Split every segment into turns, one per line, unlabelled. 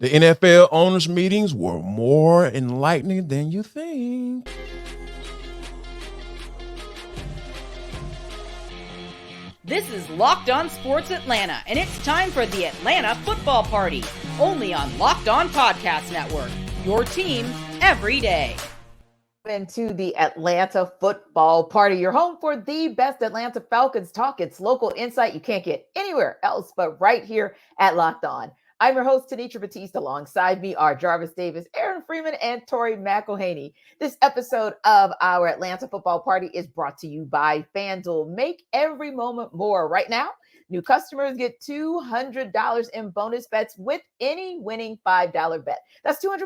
The NFL owners' meetings were more enlightening than you think.
This is Locked On Sports Atlanta, and it's time for the Atlanta Football Party, only on Locked On Podcast Network, your team every day.
Into the Atlanta Football Party, your home for the best Atlanta Falcons talk. It's local insight you can't get anywhere else but right here at Locked On. I'm your host, Tenitra Batiste. Alongside me are Jarvis Davis, Aaron Freeman, and Tori McElhaney. This episode of our Atlanta Football Party is brought to you by FanDuel. Make every moment more. Right now, new customers get $200 in bonus bets with any winning $5 bet. That's $200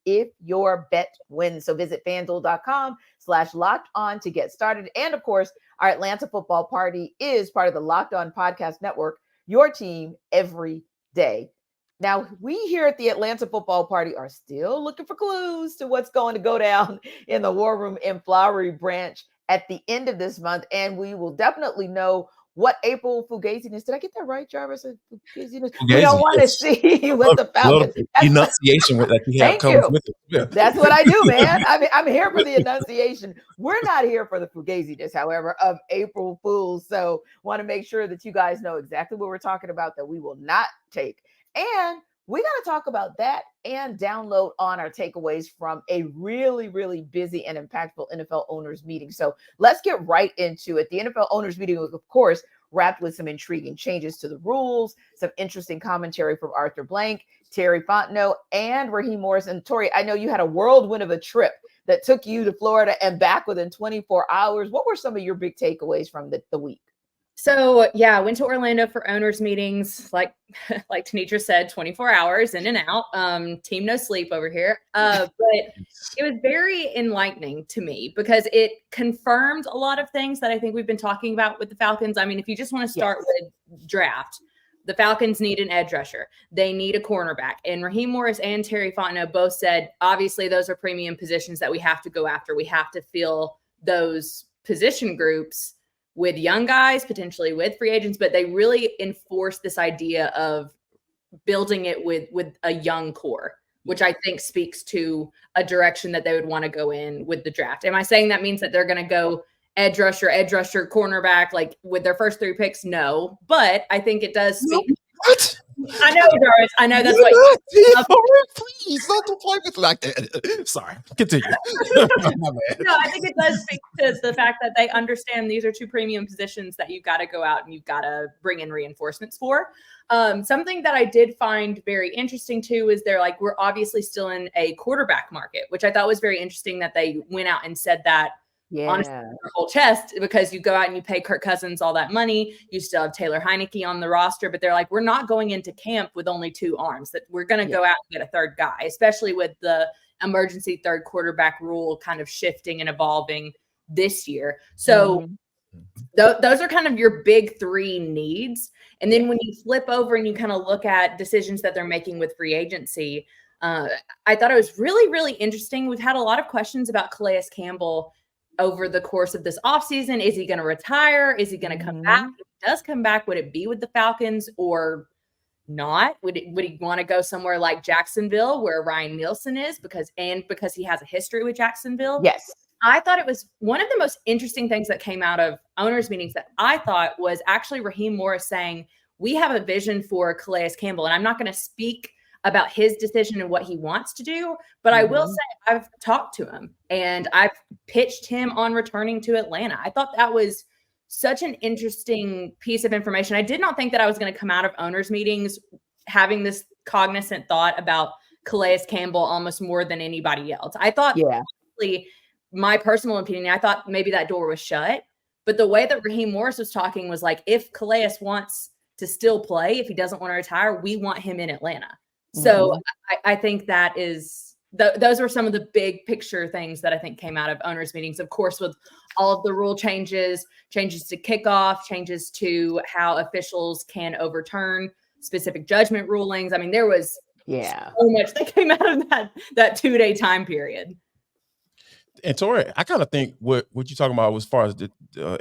if your bet wins. So visit FanDuel.com/LockedOn to get started. And of course, our Atlanta Football Party is part of the Locked On Podcast Network, your team every day. Now, we here at the Atlanta Football Party are still looking for clues to what's going to go down in the War Room in Flowery Branch at the end of this month. And we will definitely know what April Fugaziness. Did I get that right, Jarvis? Fugaziness. We don't want to see with the Falcons.
Enunciation that you have comes with it. Yeah.
That's what I do, man. I'm here for the enunciation. We're not here for the fugaziness, however, of April Fools. So want to make sure that you guys know exactly what we're talking about that we will not take. And we got to talk about that and download on our takeaways from a really, really busy and impactful NFL owners meeting. So let's get right into it. The NFL owners meeting was, of course, wrapped with some intriguing changes to the rules, some interesting commentary from Arthur Blank, Terry Fontenot, and Raheem Morris. And Tori, I know you had a whirlwind of a trip that took you to Florida and back within 24 hours. What were some of your big takeaways from the week?
So yeah, I went to Orlando for owners meetings, like Tenitra said, 24 hours in and out. Team no sleep over here. But it was very enlightening to me because it confirmed a lot of things that I think we've been talking about with the Falcons. I mean, if you just want to start with draft, the Falcons need an edge rusher. They need a cornerback. And Raheem Morris and Terry Fontenot both said, obviously, those are premium positions that we have to go after. We have to fill those position groups with young guys, potentially with free agents, but they really enforce this idea of building it with a young core, which I think speaks to a direction that they would want to go in with the draft. Am I saying that means that they're going to go edge rusher, cornerback, like with their first 3 picks? No, but I think it does speak.
What?
I know, Jarvis. I know that's what.
Please don't play with like that. Sorry, continue.
No, I think it does speak to the fact that they understand these are 2 premium positions that you've got to go out and you've got to bring in reinforcements for. Something that I did find very interesting too is they're like, we're obviously still in a quarterback market, which I thought was very interesting that they went out and said that.
Yeah.
Honestly, their whole chest, because you go out and you pay Kirk Cousins all that money. You still have Taylor Heineke on the roster, but they're like, we're not going into camp with only 2 arms, that we're going to go out and get a third guy, especially with the emergency third quarterback rule kind of shifting and evolving this year. So those are kind of your big 3 needs. And then when you flip over and you kind of look at decisions that they're making with free agency, I thought it was really, really interesting. We've had a lot of questions about Calais Campbell over the course of this offseason. Is he going to retire? Is he going to come back? If he does come back, would it be with the Falcons or not? Would he want to go somewhere like Jacksonville where Ryan Nielsen is because he has a history with Jacksonville?
Yes.
I thought it was one of the most interesting things that came out of owners meetings that I thought was actually Raheem Morris saying, we have a vision for Calais Campbell. And I'm not going to speak about his decision and what he wants to do. But I will say I've talked to him and I've pitched him on returning to Atlanta. I thought that was such an interesting piece of information. I did not think that I was going to come out of owners meetings having this cognizant thought about Calais Campbell almost more than anybody else. I thought, honestly, my personal opinion, I thought maybe that door was shut. But the way that Raheem Morris was talking was like, if Calais wants to still play, if he doesn't want to retire, we want him in Atlanta. So I think that is those were some of the big picture things that I think came out of owners meetings, of course, with all of the rule changes to kickoff, changes to how officials can overturn specific judgment rulings. I mean, there was so much that came out of that 2-day time period.
And Tori, I kind of think what you're talking about as far as the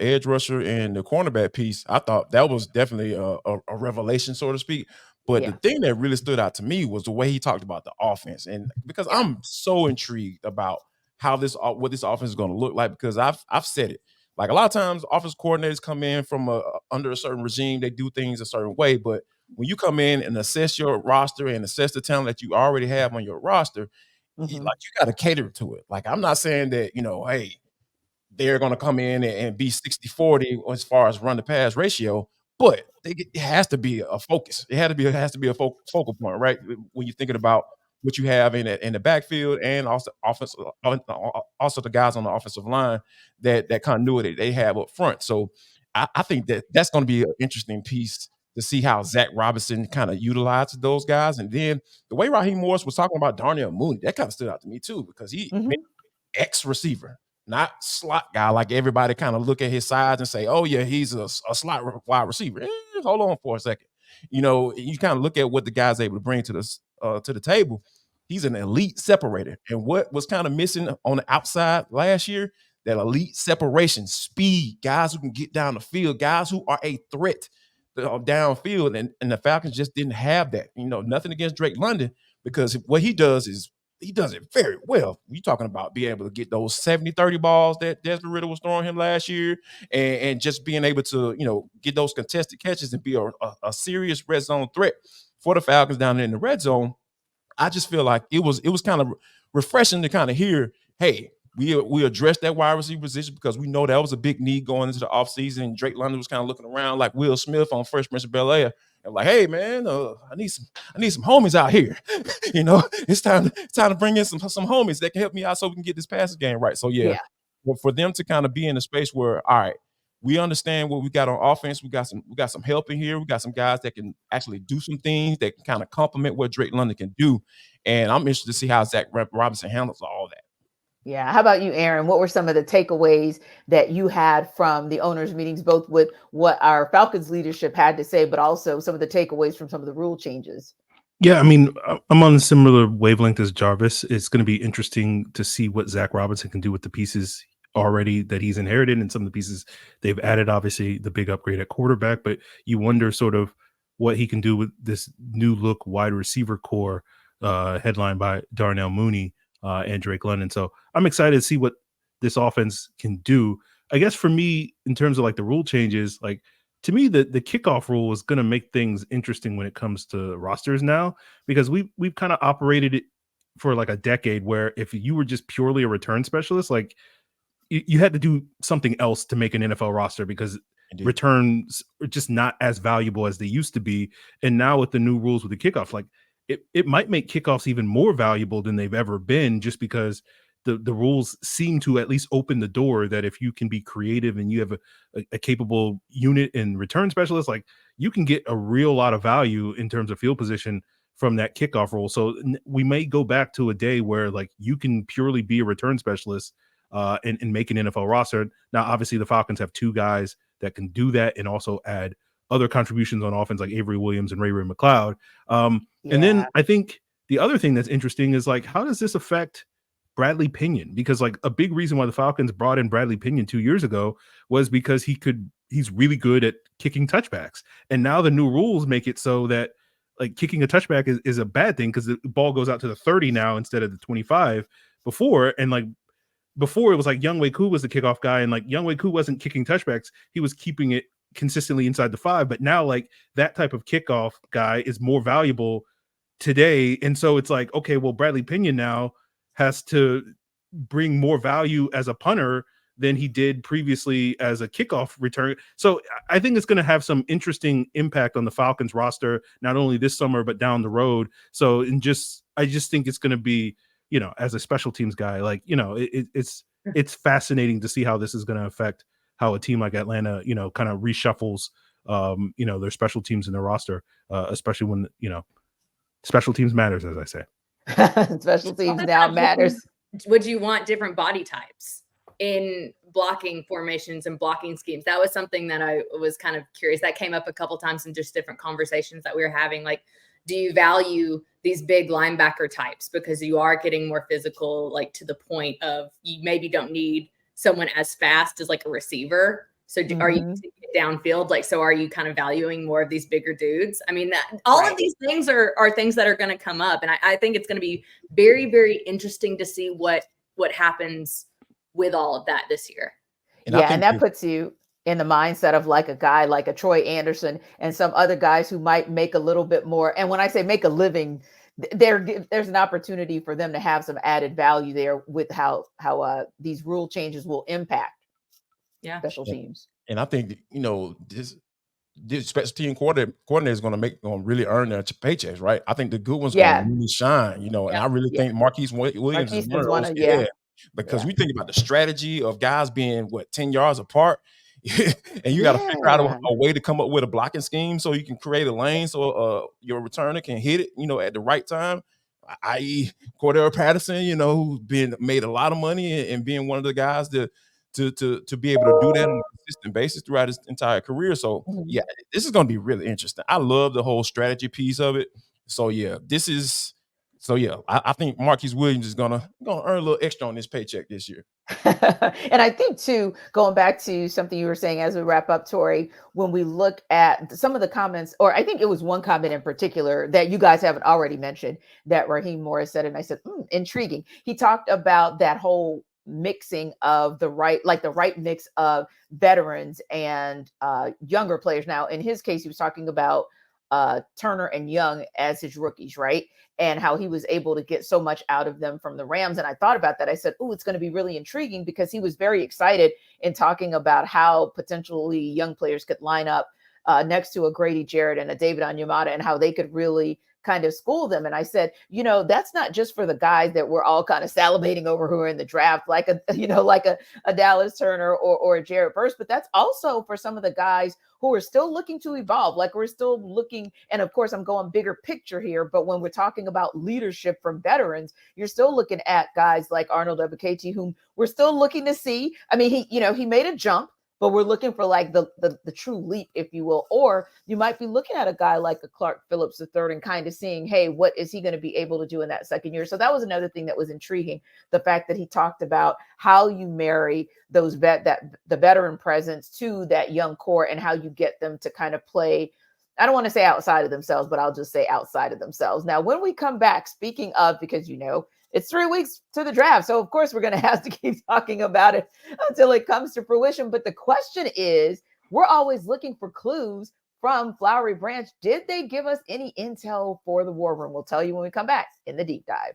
edge rusher and the cornerback piece, I thought that was definitely a revelation, so to speak. But the thing that really stood out to me was the way he talked about the offense. And because I'm so intrigued about how what this offense is going to look like, because I've said it. Like a lot of times offense coordinators come in from under a certain regime, they do things a certain way. But when you come in and assess your roster and assess the talent that you already have on your roster, like you got to cater to it. Like I'm not saying that, hey, they're going to come in and be 60-40 as far as run to pass ratio, but it has to be a focus. It has to be a focal point, right? When you're thinking about what you have in the backfield and also also the guys on the offensive line, that continuity they have up front. So I think that's going to be an interesting piece to see how Zach Robinson kind of utilizes those guys. And then the way Raheem Morris was talking about Darnell Mooney, that kind of stood out to me too, because he ex-receiver, not slot guy. Like everybody kind of look at his size and say, oh yeah, he's a slot wide receiver. Hold on for a second. You kind of look at what the guy's able to bring to the table. He's an elite separator. And what was kind of missing on the outside last year, that elite separation, speed, guys who can get down the field, guys who are a threat downfield. And the Falcons just didn't have that. Nothing against Drake London, because what he does it very well. You're talking about being able to get those 70-30 balls that Desmond Ridder was throwing him last year, and just being able to, get those contested catches and be a serious red zone threat for the Falcons down there in the red zone. I just feel like it was kind of refreshing to kind of hear, hey, we addressed that wide receiver position because we know that was a big need going into the offseason. Drake London was kind of looking around like Will Smith on Fresh Prince of Bel-Air. And like, hey man, I need some homies out here. It's time to bring in some homies that can help me out so we can get this passing game right. So well, for them to kind of be in a space where, all right, we understand what we got on offense. We got some help in here. We got some guys that can actually do some things that can kind of complement what Drake London can do. And I'm interested to see how Zach Robinson handles all that.
Yeah. How about you, Aaron? What were some of the takeaways that you had from the owners' meetings, both with what our Falcons leadership had to say, but also some of the takeaways from some of the rule changes?
Yeah, I mean, I'm on a similar wavelength as Jarvis. It's going to be interesting to see what Zach Robinson can do with the pieces already that he's inherited, and some of the pieces they've added. Obviously, the big upgrade at quarterback, but you wonder sort of what he can do with this new look wide receiver core, headlined by Darnell Mooney and Drake London. So I'm excited to see what this offense can do. I guess for me, in terms of like the rule changes, like to me, the kickoff rule is going to make things interesting when it comes to rosters now, because we've kind of operated it for like a decade where if you were just purely a return specialist, like you had to do something else to make an NFL roster, because Indeed. Returns are just not as valuable as they used to be. And now with the new rules with the kickoff, like it might make kickoffs even more valuable than they've ever been, just because the rules seem to at least open the door that if you can be creative and you have a capable unit and return specialist, like you can get a real lot of value in terms of field position from that kickoff rule. So we may go back to a day where like you can purely be a return specialist and make an NFL roster. Now, obviously the Falcons have two guys that can do that and also add other contributions on offense like Avery Williams and Ray McLeod. And then I think the other thing that's interesting is like, how does this affect Bradley Pinion? Because like a big reason why the Falcons brought in Bradley Pinion 2 years ago was because he's really good at kicking touchbacks. And now the new rules make it so that like kicking a touchback is a bad thing, because the ball goes out to the 30 now instead of the 25 before. And like before it was like Younghoe Koo was the kickoff guy, and like Younghoe Koo wasn't kicking touchbacks. He was keeping it consistently inside the 5. But now like that type of kickoff guy is more valuable today. And so it's like, okay, well, Bradley Pinion now has to bring more value as a punter than he did previously as a kickoff return. So I think it's going to have some interesting impact on the Falcons roster, not only this summer, but down the road. So I just think it's going to be, as a special teams guy, like, it's fascinating to see how this is going to affect how a team like Atlanta, kind of reshuffles, their special teams in their roster, especially when, special teams matters, as I say.
Special teams now matters.
Would you want different body types in blocking formations and blocking schemes? That was something that I was kind of curious. That came up a couple times in just different conversations that we were having. Like, do you value these big linebacker types because you are getting more physical, like to the point of you maybe don't need someone as fast as like a receiver? So are you downfield. Like, so are you kind of valuing more of these bigger dudes? I mean, all of these things are things that are going to come up. And I think it's going to be very, very interesting to see what happens with all of that this year.
And that puts you in the mindset of like a guy like a Troy Anderson and some other guys who might make a little bit more. And when I say make a living, there's an opportunity for them to have some added value there with how these rule changes will impact special teams.
And I think, this special team coordinator is going to really earn their paychecks, right? I think the good ones going to really shine, and I really think Marquise Williams is one of those. Because we think about the strategy of guys being 10 yards apart, and you got to figure out a way to come up with a blocking scheme so you can create a lane so your returner can hit it, at the right time. I.e., Cordell Patterson, who's made a lot of money and being one of the guys to be able to do that on a consistent basis throughout his entire career. So this is going to be really interesting. I love the whole strategy piece of it. So I think Marquise Williams is gonna earn a little extra on this paycheck this year.
And I think too, going back to something you were saying as we wrap up, Tori, when we look at some of the comments, or I think it was one comment in particular that you guys haven't already mentioned that Raheem Morris said, and I said, intriguing. He talked about that whole mixing of the right mix of veterans and younger players. Now, in his case, he was talking about Turner and Young as his rookies, right? And how he was able to get so much out of them from the Rams. And I thought about that. I said, it's going to be really intriguing because he was very excited in talking about how potentially young players could line up next to a Grady Jarrett and a David Onyemata and how they could really kind of school them. And I said, that's not just for the guys that we're all kind of salivating over who are in the draft, like a Dallas Turner or a Jarrett Burst, but that's also for some of the guys who are still looking to evolve. Like we're still looking, and of course I'm going bigger picture here, but when we're talking about leadership from veterans, you're still looking at guys like Arnold Ebiketie, whom we're still looking to see. I mean, he made a jump, but we're looking for like the true leap, if you will. Or you might be looking at a guy like a Clark Phillips III and kind of seeing, hey, what is he going to be able to do in that second year? So that was another thing that was intriguing. The fact that he talked about how you marry those the veteran presence to that young core and how you get them to kind of play, I don't want to say outside of themselves, but I'll just say outside of themselves. Now, when we come back, speaking of, because it's 3 weeks to the draft. So of course we're going to have to keep talking about it until it comes to fruition. But the question is, we're always looking for clues from Flowery Branch. Did they give us any intel for the War Room? We'll tell you when we come back in the deep dive.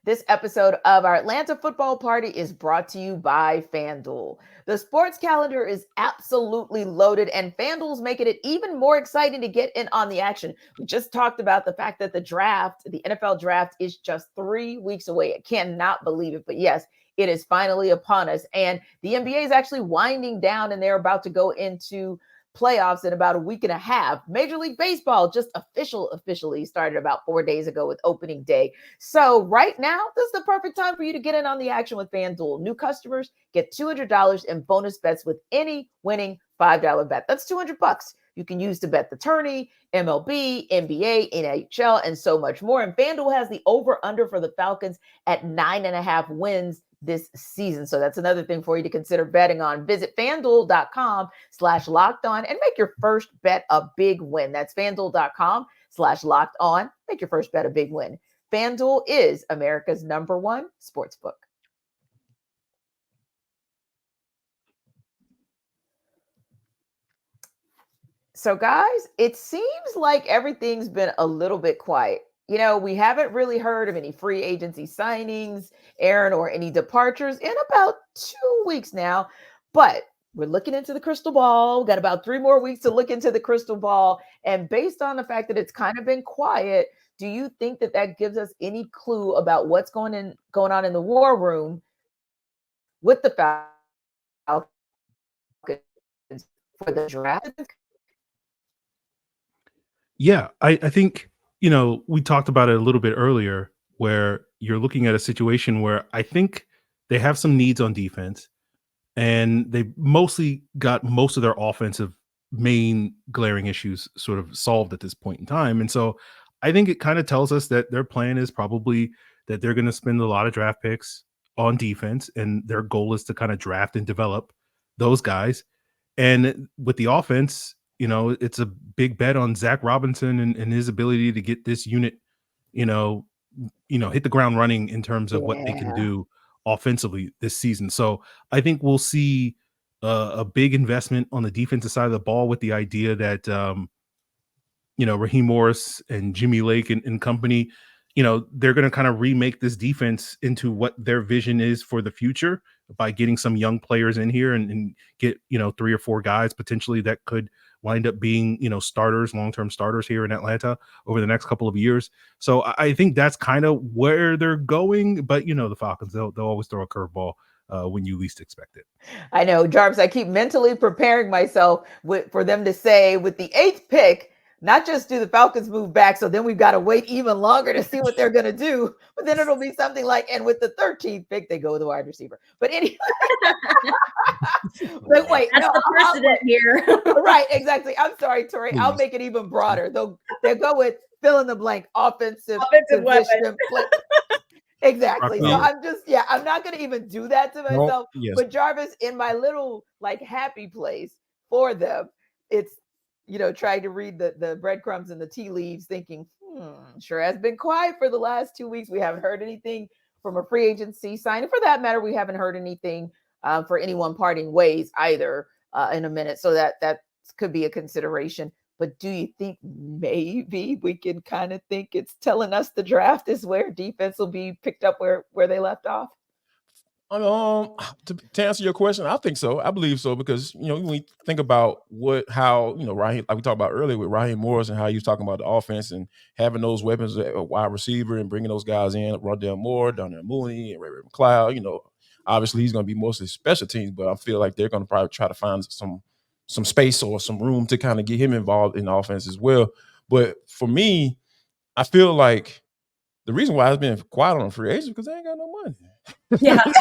This episode of our Atlanta Football Party is brought to you by FanDuel. The sports calendar is absolutely loaded, and FanDuel's making it even more exciting to get in on the action. We just talked about the fact that the NFL draft, is just 3 weeks away. I cannot believe it, but yes, it is finally upon us. And the NBA is actually winding down, and they're about to go into playoffs in about a week and a half. Major League Baseball just officially started about 4 days ago with opening day. So right now, this is the perfect time for you to get in on the action with FanDuel. New customers get $200 in bonus bets with any winning $5 bet. That's $200 you can use to bet the tourney, MLB, NBA, NHL, and so much more. And FanDuel has the over-under for the Falcons at 9.5 wins this season. So that's another thing for you to consider betting on. Visit FanDuel.com/lockedon and make your first bet a big win. That's FanDuel.com/lockedon. Make your first bet a big win. FanDuel is America's #1 sportsbook. So guys, it seems like everything's been a little bit quiet. We haven't really heard of any free agency signings, Aaron, or any departures in about 2 weeks now. But we're looking into the crystal ball. We've got about 3 more weeks to look into the crystal ball. And based on the fact that it's kind of been quiet, do you think that gives us any clue about what's going on in the War Room with the Falcons for the draft?
Yeah, I think, we talked about it a little bit earlier, where you're looking at a situation where I think they have some needs on defense, and they mostly got most of their offensive main glaring issues sort of solved at this point in time. And so I think it kind of tells us that their plan is probably that they're going to spend a lot of draft picks on defense, and their goal is to kind of draft and develop those guys. And with the offense, it's a big bet on Zach Robinson and his ability to get this unit, hit the ground running in terms of what they can do offensively this season. So I think we'll see a big investment on the defensive side of the ball, with the idea that, Raheem Morris and Jimmy Lake and company, they're going to kind of remake this defense into what their vision is for the future by getting some young players in here and get, 3 or 4 guys potentially that could wind up being, starters, long-term starters here in Atlanta over the next couple of years. So I think that's kind of where they're going. But, the Falcons, they'll always throw a curveball when you least expect it.
I know, Jarvis, I keep mentally preparing myself for them to say with the 8th pick, not just do the Falcons move back, so then we've got to wait even longer to see what they're going to do. But then it'll be something like, and with the 13th pick, they go with the wide receiver. But anyway, but wait,
that's the precedent here.
Right, exactly. I'm sorry, Tori. I'll make it even broader. They'll go with fill in the blank, offensive weapon. Exactly. So I'm not going to even do that to myself. Yes. But Jarvis, in my little happy place for them, it's, trying to read the breadcrumbs and the tea leaves, thinking, sure has been quiet for the last 2 weeks. We haven't heard anything from a free agency signing. For that matter, we haven't heard anything for anyone parting ways either in a minute. So that could be a consideration. But do you think maybe we can kind of think it's telling us the draft is where defense will be picked up where they left off?
To answer your question, I think so. I believe so, because when we think about how Raheem, like we talked about earlier with Raheem Morris, and how he was talking about the offense and having those weapons at wide receiver and bringing those guys in, Rondell Moore, Darnell Mooney, and Ray McLeod. Obviously he's going to be mostly special teams, but I feel like they're going to probably try to find some space or some room to kind of get him involved in the offense as well. But for me, I feel like the reason why it's been quiet on free agents because they ain't got no money.
Yeah.
So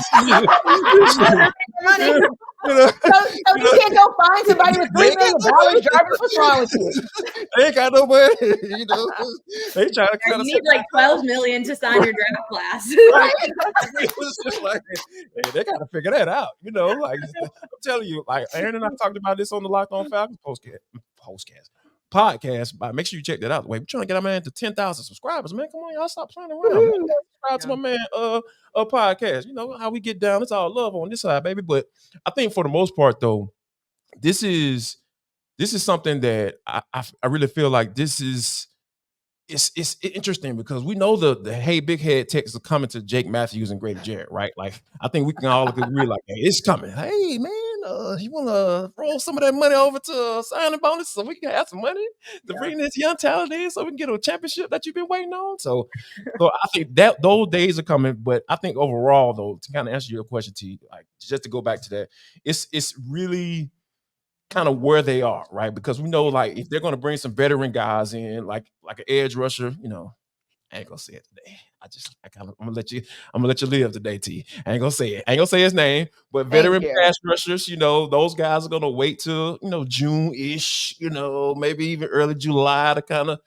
you can't go find somebody with $3 million. Jarvis, what's wrong with you?
They ain't got no money. They trying to
kind of need like $12 million to sign your draft class.
Right. It's just like, hey, they got to figure that out. I'm telling you, like Aaron and I talked about this on the Locked On Falcons podcast. Make sure you check that out. We're trying to get our man to 10,000 subscribers, man. Come on, y'all, stop playing around. Subscribe to my man a podcast. How we get down. It's all love on this side, baby. But I think for the most part, though, this is something that I really feel like it's interesting, because we know the hey big head texts are coming to Jake Matthews and Grady Jarrett, right? Like I think we can all agree like, hey, it's coming. Hey man, you want to roll some of that money over to a signing bonus so we can have some money to bring this young talent in so we can get a championship that you've been waiting on. So I think that those days are coming. But I think overall, though, to kind of answer your question, T, like just to go back to that, it's really kind of where they are, right? Because we know, like, if they're going to bring some veteran guys in, like an edge rusher, I ain't gonna say it today. I'm gonna let you live today, T. I ain't gonna say it. I ain't gonna say his name, but veteran pass rushers, those guys are gonna wait till June-ish, maybe even early July to kind of,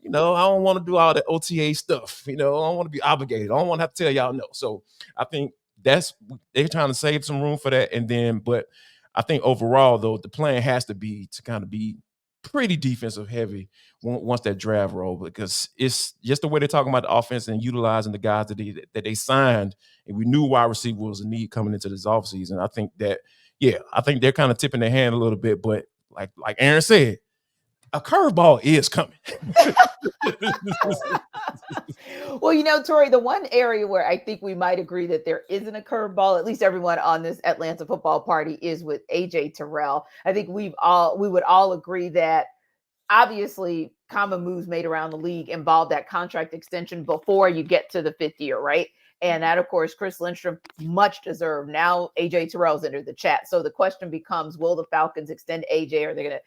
I don't want to do all the OTA stuff. I don't want to be obligated. I don't want to have to tell y'all no. So I think they're trying to save some room for that, and then, but I think overall, though, the plan has to be to kind of be pretty defensive heavy once that draft roll, because it's just the way they're talking about the offense and utilizing the guys that they signed, and we knew wide receiver was a need coming into this offseason. I think they're kind of tipping their hand a little bit, but like Aaron said, a curveball is coming.
Well, Tori, the one area where I think we might agree that there isn't a curveball, at least everyone on this Atlanta football party, is with AJ Terrell. I think we would all agree that obviously common moves made around the league involve that contract extension before you get to the 5th year, right? And that, of course, Chris Lindstrom, much deserved. Now AJ Terrell's entered the chat. So the question becomes, will the Falcons extend AJ? Or are they going to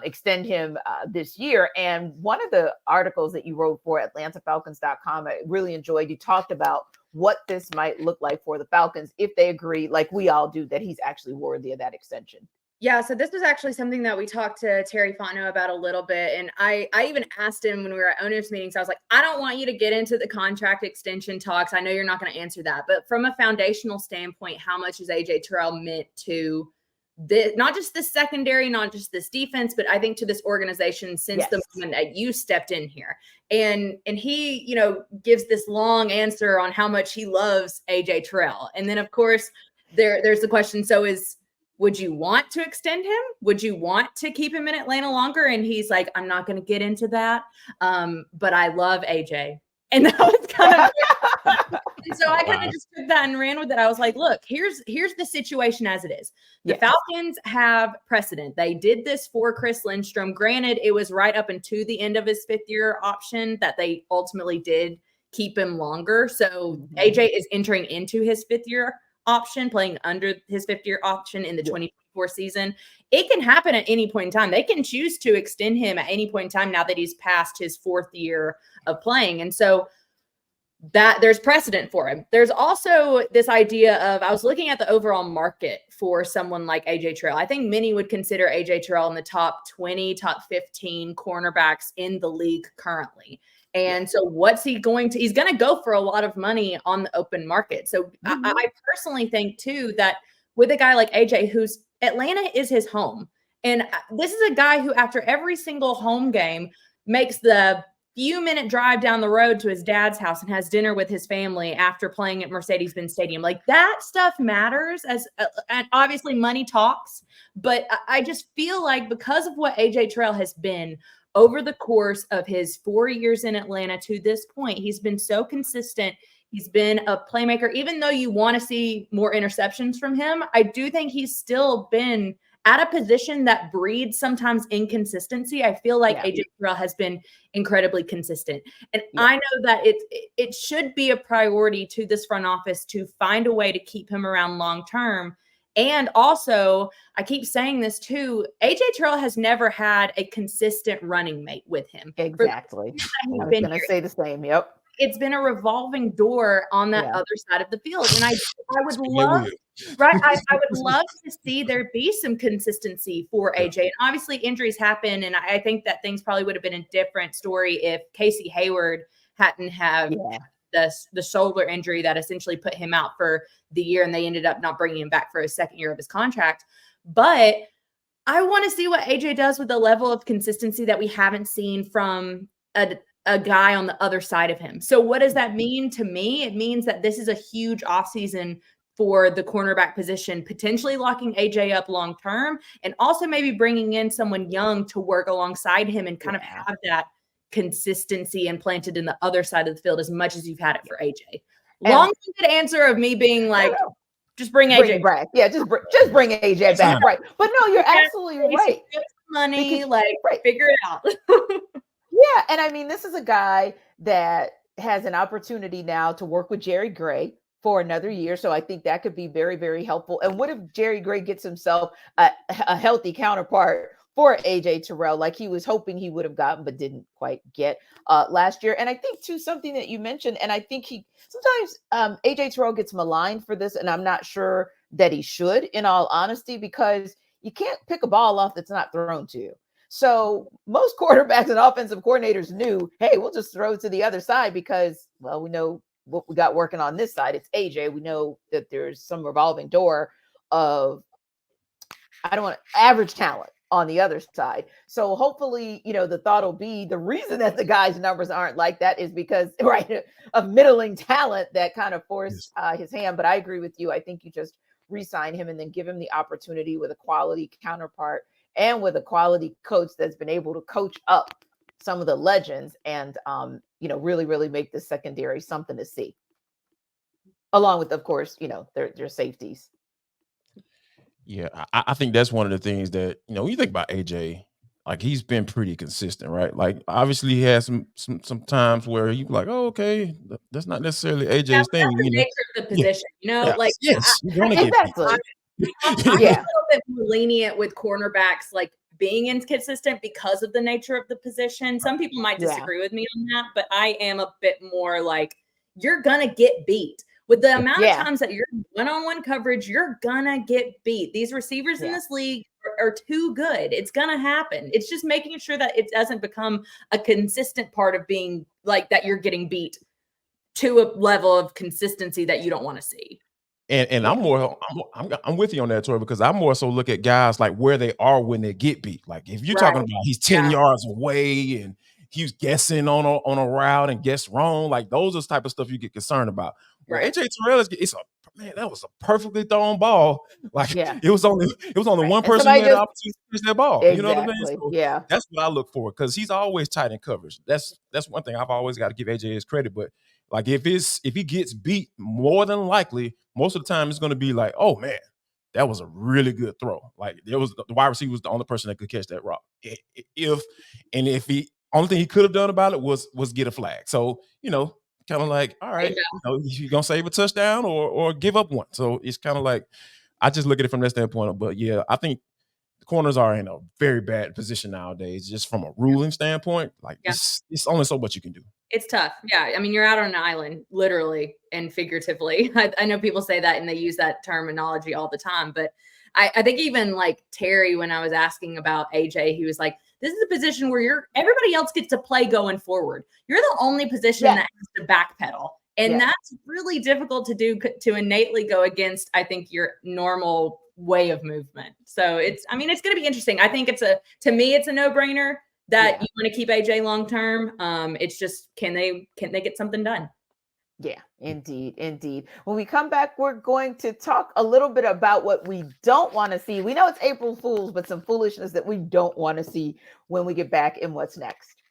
extend him this year? And one of the articles that you wrote for AtlantaFalcons.com, I really enjoyed. You talked about what this might look like for the Falcons if they agree, like we all do, that he's actually worthy of that extension.
Yeah, so this was actually something that we talked to Terry Fontenot about a little bit. And I even asked him when we were at owners meetings, I was like, I don't want you to get into the contract extension talks. I know you're not going to answer that. But from a foundational standpoint, how much has AJ Terrell meant to not just this secondary, not just this defense, but I think to this organization since the moment that you stepped in here. And he, gives this long answer on how much he loves AJ Terrell. And then, of course, there's the question, would you want to extend him? Would you want to keep him in Atlanta longer? And he's like, I'm not going to get into that. But I love AJ. And that was kind of, and so I kind of just took that and ran with it. I was like, look, here's the situation as it is. The Falcons have precedent. They did this for Chris Lindstrom. Granted, it was right up into the end of his 5th-year option that they ultimately did keep him longer. So AJ is entering into his 5th-year option, playing under his 5th-year option in the 2024 season. It can happen at any point in time. They can choose to extend him at any point in time now that he's passed his 4th year of playing. And so that there's precedent for him. There's also this idea of, I was looking at the overall market for someone like AJ Terrell. I think many would consider AJ Terrell in the top 20, top 15 cornerbacks in the league currently. And so he's going to go for a lot of money on the open market. So I personally think too, that with a guy like AJ, who's Atlanta is his home. And this is a guy who after every single home game makes the few-minute drive down the road to his dad's house and has dinner with his family after playing at Mercedes-Benz Stadium. Like that stuff matters and obviously money talks, but I just feel like because of what AJ Terrell has been over the course of his 4 years in Atlanta to this point, he's been so consistent. He's been a playmaker. Even though you want to see more interceptions from him, I do think he's still been at a position that breeds sometimes inconsistency. I feel like AJ Terrell has been incredibly consistent. And I know that it should be a priority to this front office to find a way to keep him around long term. And also, I keep saying this too, AJ Terrell has never had a consistent running mate with him.
Exactly. I was going to say the same. Yep.
It's been a revolving door on that other side of the field. And I would love, I would love to see there be some consistency for AJ. And obviously injuries happen. And I think that things probably would have been a different story if Casey Hayward hadn't have the shoulder injury that essentially put him out for the year. And they ended up not bringing him back for his 2nd year of his contract. But I want to see what AJ does with the level of consistency that we haven't seen from a guy on the other side of him. So what does that mean to me? It means that this is a huge offseason for the cornerback position, potentially locking AJ up long term, and also maybe bringing in someone young to work alongside him and kind of have that consistency implanted in the other side of the field as much as you've had it for AJ. Long-winded answer of me being like, just bring AJ back.
Yeah, just bring AJ back. Right. But no, you're absolutely right.
Money, figure it out.
Yeah, and I mean, this is a guy that has an opportunity now to work with Jerry Gray for another year. So I think that could be very, very helpful. And what if Jerry Gray gets himself a healthy counterpart for AJ Terrell, like he was hoping he would have gotten, but didn't quite get last year? And I think too, something that you mentioned, and I think sometimes AJ Terrell gets maligned for this, and I'm not sure that he should, in all honesty, because you can't pick a ball off that's not thrown to you. So most quarterbacks and offensive coordinators knew, hey, we'll just throw it to the other side because, well, we know what we got working on this side. It's AJ. We know that there's some revolving door of, average talent on the other side. So hopefully, the thought will be the reason that the guy's numbers aren't like that is because, of middling talent that kind of forced his hand. But I agree with you. I think you just re-sign him and then give him the opportunity with a quality counterpart and with a quality coach that's been able to coach up some of the legends and, really, really make the secondary something to see. Along with, of course, their safeties.
Yeah, I think that's one of the things that, when you think about AJ, like he's been pretty consistent, right? Like obviously he has some times where you like, oh, okay, that's not necessarily AJ's thing.
That's the nature of the position,
exactly.
I'm a little bit more lenient with cornerbacks, like being inconsistent because of the nature of the position. Some people might disagree with me on that, but I am a bit more like, you're going to get beat. With the amount of times that you're one-on-one coverage, you're going to get beat. These receivers in this league are too good. It's going to happen. It's just making sure that it doesn't become a consistent part of being like that you're getting beat to a level of consistency that you don't want to see.
And I'm with you on that, Tori, because I more so look at guys like where they are when they get beat. Like if you're talking about he's 10 yards away and he's guessing on a route and guess wrong, like those are the type of stuff you get concerned about. Where AJ Terrell that was a perfectly thrown ball. Like it was only one person who had the opportunity to catch that ball.
Exactly.
You know what I mean? So that's what I look for, because he's always tight in coverage. That's one thing I've always got to give AJ his credit. But like if he gets beat, more than likely, most of the time it's going to be like, oh man, that was a really good throw. Like there was the wide receiver was the only person that could catch that rock. If he only thing he could have done about it was get a flag. So kind of like, all right, you're gonna save a touchdown or give up one. So it's kind of like I just look at it from that standpoint. But yeah, I think the corners are in a very bad position nowadays, just from a ruling standpoint. Like it's only so much you can do.
It's tough. Yeah. I mean, you're out on an island, literally and figuratively. I know people say that and they use that terminology all the time, but I think even like Terry, when I was asking about AJ, he was like, this is a position where everybody else gets to play going forward. You're the only position that has to backpedal. And that's really difficult to do, to innately go against, I think, your normal way of movement. So it's going to be interesting. I think to me, it's a no-brainer that you want to keep AJ long-term. It's just, can they get something done?
Yeah, indeed. When we come back, we're going to talk a little bit about what we don't want to see. We know it's April Fool's, but some foolishness that we don't want to see when we get back in What's Next.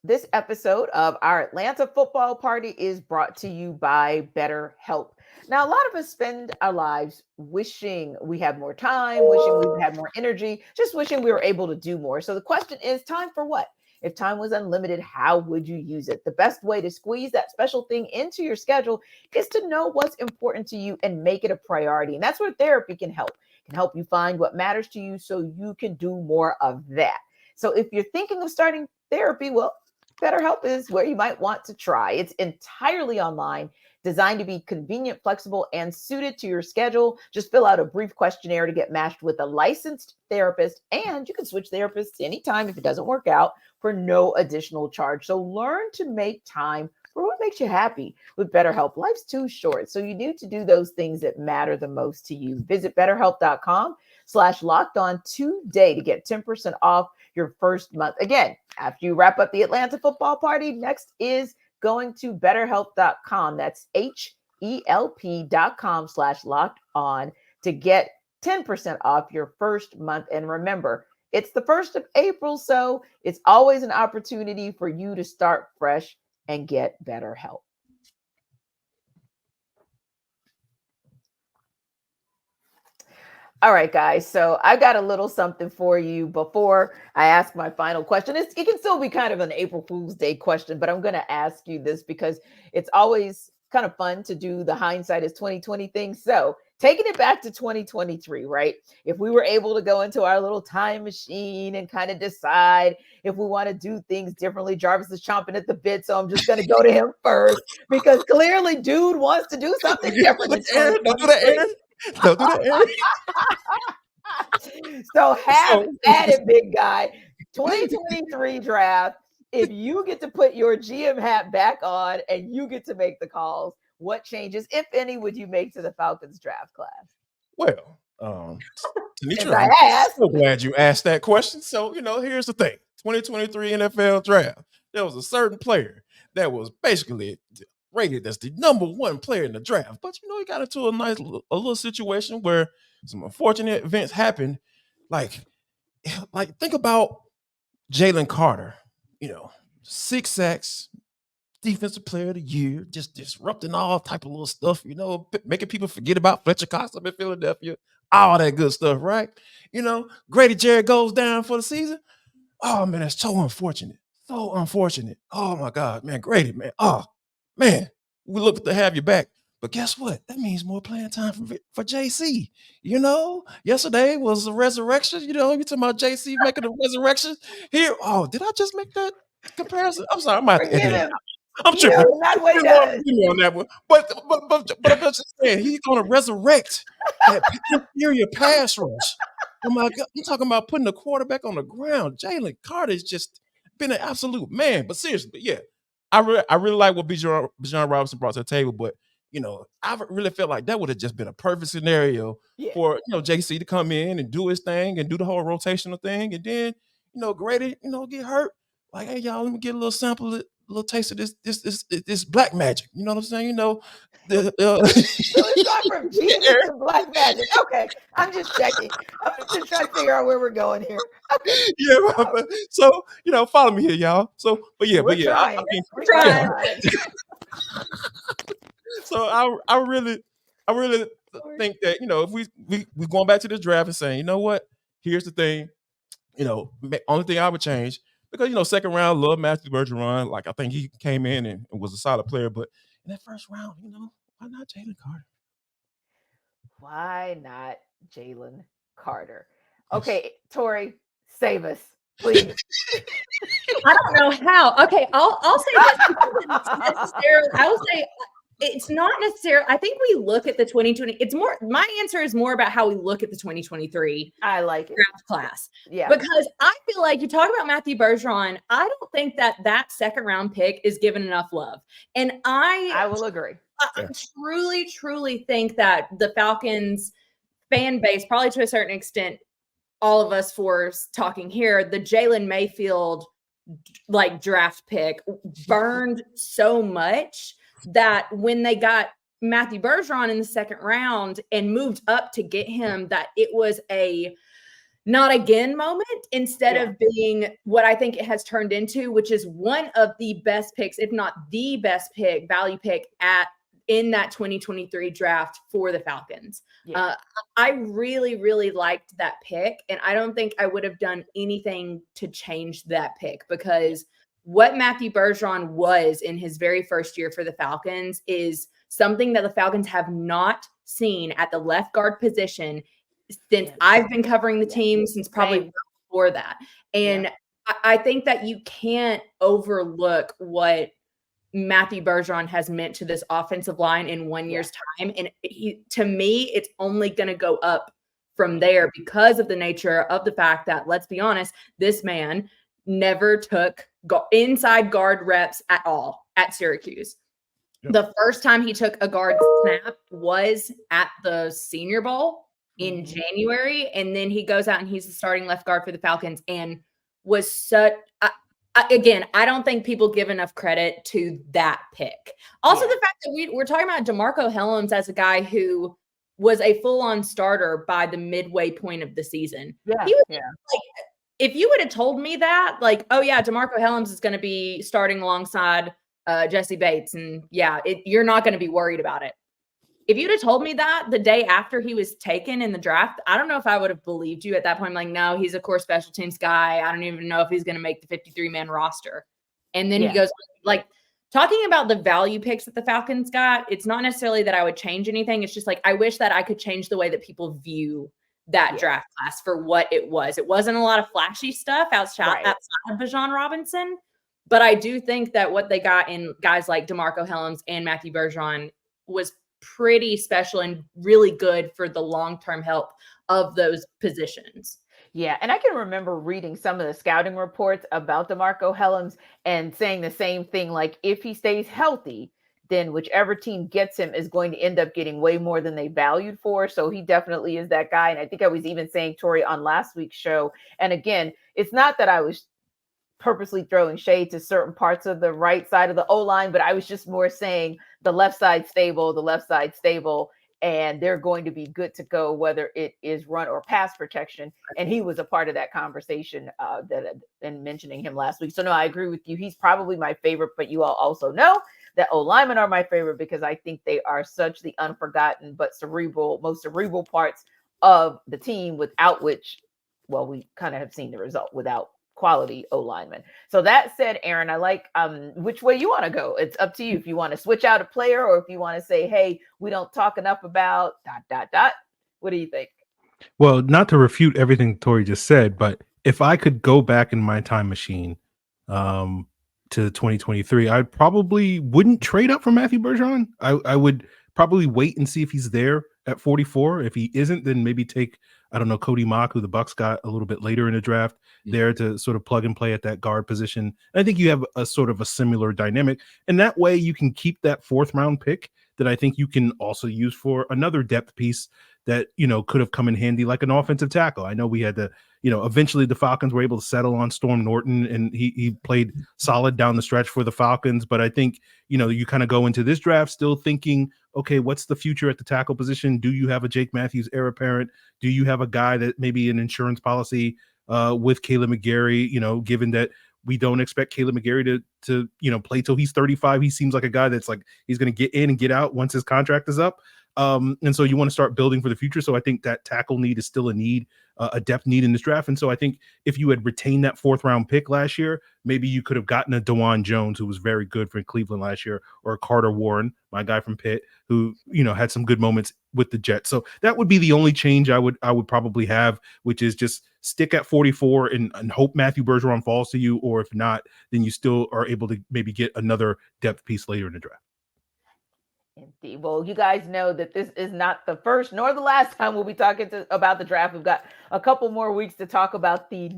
This episode of our Atlanta Football Party is brought to you by BetterHelp. Now, a lot of us spend our lives wishing we had more time, wishing we had more energy, just wishing we were able to do more. So the question is, time for what? If time was unlimited, how would you use it? The best way to squeeze that special thing into your schedule is to know what's important to you and make it a priority. And that's where therapy can help. It can help you find what matters to you so you can do more of that. So if you're thinking of starting therapy, well, BetterHelp is where you might want to try. It's entirely online, designed to be convenient, flexible, and suited to your schedule. Just fill out a brief questionnaire to get matched with a licensed therapist, and you can switch therapists anytime if it doesn't work out for no additional charge. So learn to make time for what makes you happy with BetterHelp. Life's too short, so you need to do those things that matter the most to you. Visit BetterHelp.com/lockedon today to get 10% off your first month. Again, after you wrap up the Atlanta Football Party, next is going to BetterHelp.com. That's HELP.com/lockedon to get 10% off your first month. And remember, it's the 1st of April, so it's always an opportunity for you to start fresh and get better help. All right, guys. So I got a little something for you before I ask my final question. It can still be kind of an April Fool's Day question, but I'm going to ask you this because it's always kind of fun to do the hindsight is 2020 thing. So taking it back to 2023, right? If we were able to go into our little time machine and kind of decide if we want to do things differently, Jarvis is chomping at the bit, so I'm just going to go to him first because clearly dude wants to do something different.
Don't do that, Aaron. Don't do that, Aaron.
So have at it, big guy. 2023 draft. If you get to put your GM hat back on and you get to make the calls, what changes, if any, would you make to the Falcons draft class?
Well, Tenitra, I'm so glad you asked that question. So, here's the thing. 2023 NFL draft. There was a certain player that was basically rated as the number one player in the draft. But, he got into a little situation where some unfortunate events happened. Like think about Jalen Carter, 6 sacks, defensive player of the year, just disrupting all type of little stuff, making people forget about Fletcher Cox up in Philadelphia, all that good stuff, right? Grady Jarrett goes down for the season. Oh, man, that's so unfortunate. So unfortunate. Oh, my God, man, Grady, man. Oh, man, we look to have you back. But guess what? That means more playing time for JC. Yesterday was a resurrection. You talking about JC making a resurrection here. Oh, did I just make that comparison? I'm sorry, I might have to edit it out. I'm tripping.
Not what he does.
On that one. But I'm just saying, he's going to resurrect that interior pass rush. Oh my God, I'm talking about putting the quarterback on the ground. Jalen Carter's just been an absolute man. But seriously, yeah, I really like what Bijan Robinson brought to the table. But I really felt like that would have just been a perfect scenario for JC to come in and do his thing and do the whole rotational thing, and then Grady get hurt. Like, hey y'all, let me get a little sample, a little taste of this black magic. You know what I'm saying?
So it's gone from Jesus to black magic. Okay, I'm just checking. I'm just trying to figure out where we're going here. Okay.
Yeah, so follow me here, y'all. So,
We're trying.
We're trying.
So I really think that if we going back to this draft and saying, you know what, here's the thing, only thing I would change, because second round, love Matthew Bergeron. Like, I think he came in and was a solid player, but in that first round, why not Jalen Carter?
Why not Jalen Carter? Okay, Tori, save us, please.
I don't know how. Okay, I'll say this necessarily. I will say it's not necessarily. I think we look at the 2020. It's more. My answer is more about how we look at the 2023.
I like it.
Draft class. Yeah, because I feel like you talk about Matthew Bergeron. I don't think that second round pick is given enough love, and I
will agree.
I truly think that the Falcons fan base, probably to a certain extent, all of us for talking here, the Jalen Mayfield draft pick burned so much that when they got Matthew Bergeron in the second round and moved up to get him, that it was a not again moment instead of being what I think it has turned into, which is one of the best picks, if not the best pick, value pick in that 2023 draft for the Falcons. Yeah. I really, really liked that pick. And I don't think I would have done anything to change that pick, because what Matthew Bergeron was in his very first year for the Falcons is something that the Falcons have not seen at the left guard position since I've been covering the team, since probably before that. And I think that you can't overlook what Matthew Bergeron has meant to this offensive line in 1 year's time. And to me, it's only going to go up from there because of the nature of the fact that, let's be honest, this man never took inside guard reps at all at Syracuse. Yep. The first time he took a guard snap was at the Senior Bowl in January. And then he goes out and he's the starting left guard for the Falcons and was such again, I don't think people give enough credit to that pick. Also, the fact that we're talking about DeMarco Hellams as a guy who was a full-on starter by the midway point of the season. Yeah, if you would have told me that, DeMarco Hellams is going to be starting alongside Jesse Bates, and you're not going to be worried about it. If you'd have told me that the day after he was taken in the draft, I don't know if I would have believed you at that point. I'm like, no, he's a core special teams guy. I don't even know if he's going to make the 53-man roster. And then he goes, talking about the value picks that the Falcons got, it's not necessarily that I would change anything. It's just I wish that I could change the way that people view that draft class for what it was. It wasn't a lot of flashy stuff outside of Bijan Robinson. But I do think that what they got in guys like DeMarco Hellams and Matthew Bergeron was pretty special and really good for the long-term health of those positions.
Yeah, and I can remember reading some of the scouting reports about DeMarco Hellams and saying the same thing, if he stays healthy, then whichever team gets him is going to end up getting way more than they valued for. So he definitely is that guy. And I think I was even saying, Tori, on last week's show, and again, it's not that I was purposely throwing shade to certain parts of the right side of the O-line, but I was just more saying the left side stable, and they're going to be good to go, whether it is run or pass protection. And he was a part of that conversation and mentioning him last week. So no, I agree with you. He's probably my favorite, but you all also know that O-linemen are my favorite because I think they are such the unforgotten but most cerebral parts of the team, without which, we kind of have seen the result without quality O-lineman. So that said, Aaron, I like which way you want to go. It's up to you. If you want to switch out a player or if you want to say, hey, we don't talk enough about ... What do you think?
Well, not to refute everything Tori just said, but if I could go back in my time machine, to 2023. I probably wouldn't trade up for Matthew Bergeron. I would probably wait and see if he's there at 44. If he isn't, then maybe take, I don't know, Cody Mock, who the Bucks got a little bit later in the draft, there to sort of plug and play at that guard position. And I think you have a sort of a similar dynamic. And that way you can keep that 4th round pick that I think you can also use for another depth piece that, you know, could have come in handy, like an offensive tackle. I know we had to, you know, eventually the Falcons were able to settle on Storm Norton, and he played solid down the stretch for the Falcons. But I think, you know, you kind of go into this draft still thinking, okay, what's the future at the tackle position? Do you have a Jake Matthews heir apparent? Do you have a guy that maybe an insurance policy with Caleb McGarry, you know, given that we don't expect Caleb McGarry to, you know, play till he's 35. He seems like a guy that's like, he's going to get in and get out once his contract is up. And so you want to start building for the future. So I think that tackle need is still a need, a depth need in this draft. And so I think if you had retained that 4th round pick last year, maybe you could have gotten a DeJuan Jones, who was very good for Cleveland last year, or a Carter Warren, my guy from Pitt, who, you know, had some good moments with the Jets. So that would be the only change I would probably have, which is just stick at 44 and hope Matthew Bergeron falls to you. Or if not, then you still are able to maybe get another depth piece later in the draft.
Indeed. Well, you guys know that this is not the first nor the last time we'll be talking about the draft. We've got a couple more weeks to talk about the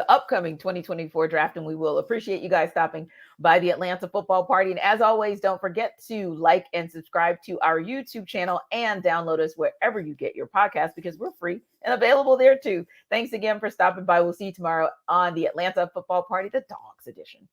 upcoming 2024 draft, and we will appreciate you guys stopping by the Atlanta Football Party. And as always, don't forget to like and subscribe to our YouTube channel and download us wherever you get your podcast, because we're free and available there too. Thanks again for stopping by. We'll see you tomorrow on the Atlanta Football Party, the Dogs edition.